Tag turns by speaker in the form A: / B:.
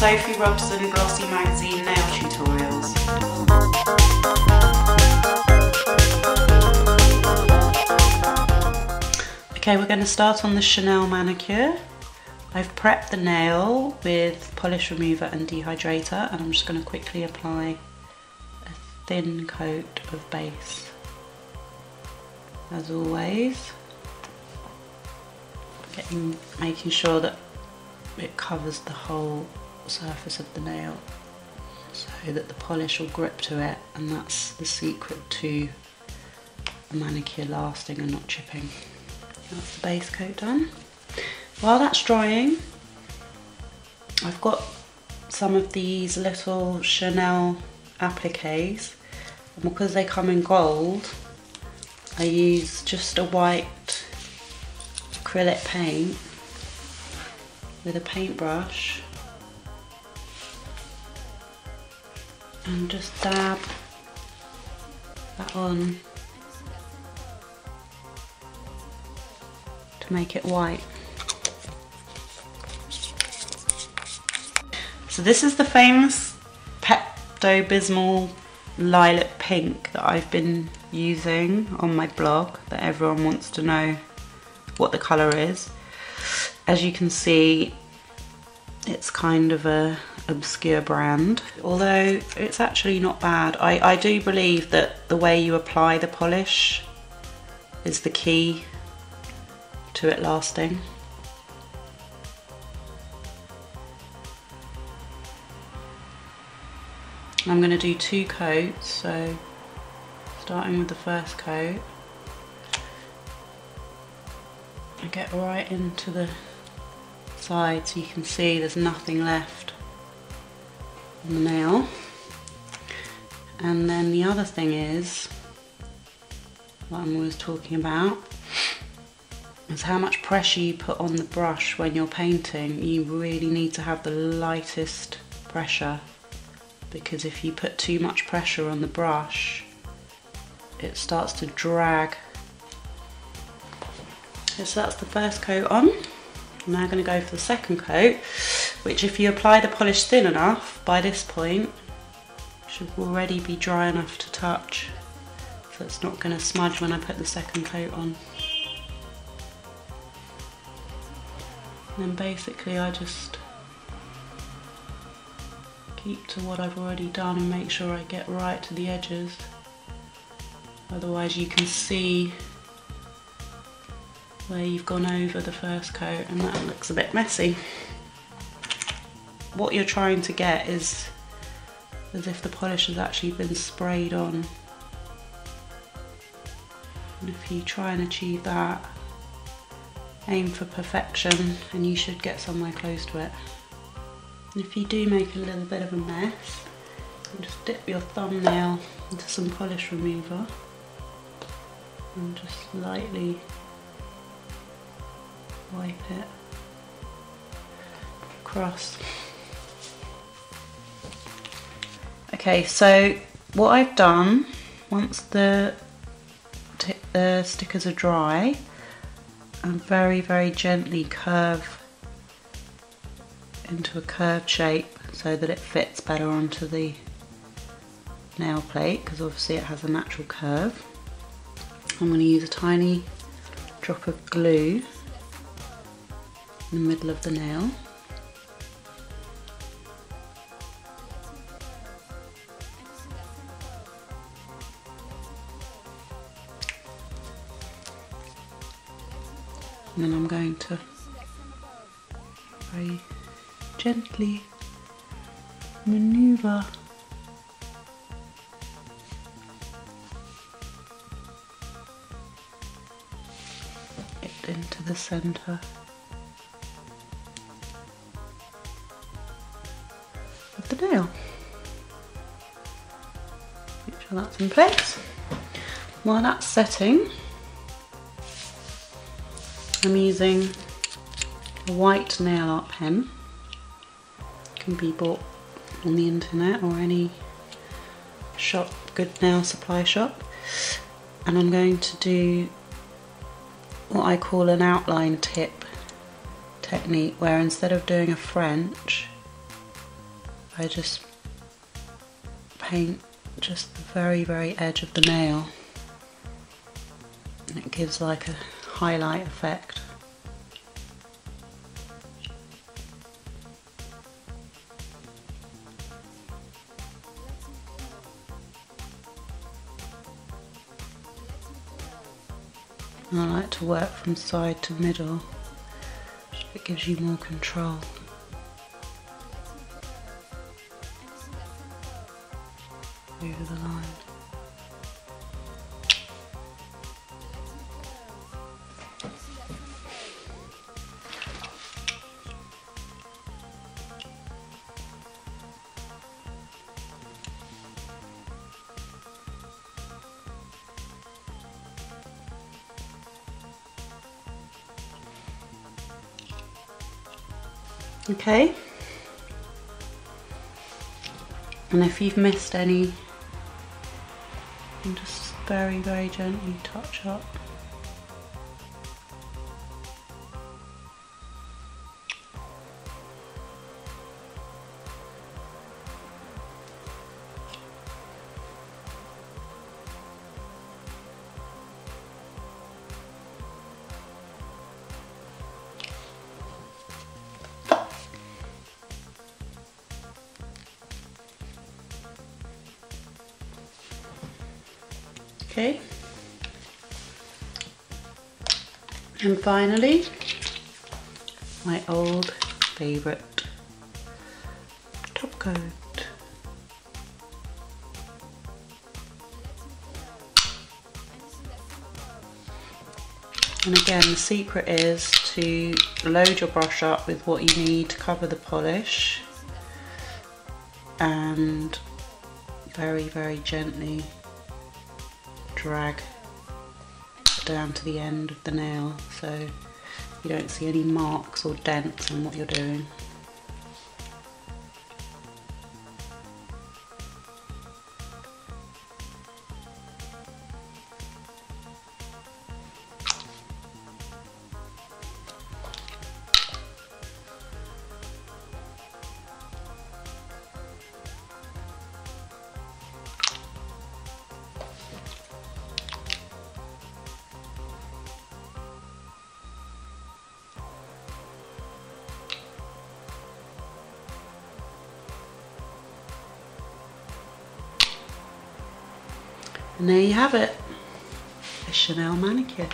A: Sophy Robson Glossy Magazine nail tutorials. Okay, we're going to start on the Chanel Manicure. I've prepped the nail with polish remover and dehydrator, and I'm just going to quickly apply a thin coat of base. As always, making sure that it covers the whole surface of the nail so that the polish will grip to it, and that's the secret to a manicure lasting and not chipping. That's the base coat done. While that's drying, I've got some of these little Chanel appliques, and because they come in gold, I use just a white acrylic paint with a paintbrush and just dab that on to make it white. So this is the famous Pepto-Bismol lilac pink that I've been using on my blog, that everyone wants to know what the colour is. As you can see, it's kind of a obscure brand, although it's actually not bad. I do believe that the way you apply the polish is the key to it lasting. I'm going to do 2 coats, so starting with the first coat, I get right into the side so you can see there's nothing left on the nail. And then the other thing is, what I'm always talking about, is how much pressure you put on the brush when you're painting. You really need to have the lightest pressure, because if you put too much pressure on the brush, it starts to drag. So that's the first coat on. I'm now going to go for the second coat, which, if you apply the polish thin enough, by this point should already be dry enough to touch, so it's not going to smudge when I put the second coat on. And then basically I just keep to what I've already done and make sure I get right to the edges, otherwise you can see where you've gone over the first coat and that looks a bit messy. What you're trying to get is as if the polish has actually been sprayed on, and if you try and achieve that, aim for perfection and you should get somewhere close to it. And if you do make a little bit of a mess, just dip your thumbnail into some polish remover and just lightly wipe it across. Okay, so what I've done, once the stickers are dry, I very, very gently curve into a curved shape so that it fits better onto the nail plate, because obviously it has a natural curve. I'm going to use a tiny drop of glue in the middle of the nail. And then I'm going to very gently maneuver it into the centre of the nail. Make sure that's in place. While that's setting, I'm using a white nail art pen. It can be bought on the internet or any shop, good nail supply shop. And I'm going to do what I call an outline tip technique, where instead of doing a French, I just paint just the very, very edge of the nail, and it gives like a highlight effect. And I like to work from side to middle, so it gives you more control. Over the line. Okay, and if you've missed any, you can just very, very gently touch up. Okay, and finally, my old favourite top coat. And again, the secret is to load your brush up with what you need to cover the polish, and very, very gently drag down to the end of the nail so you don't see any marks or dents on what you're doing. And there you have it, a Chanel manicure.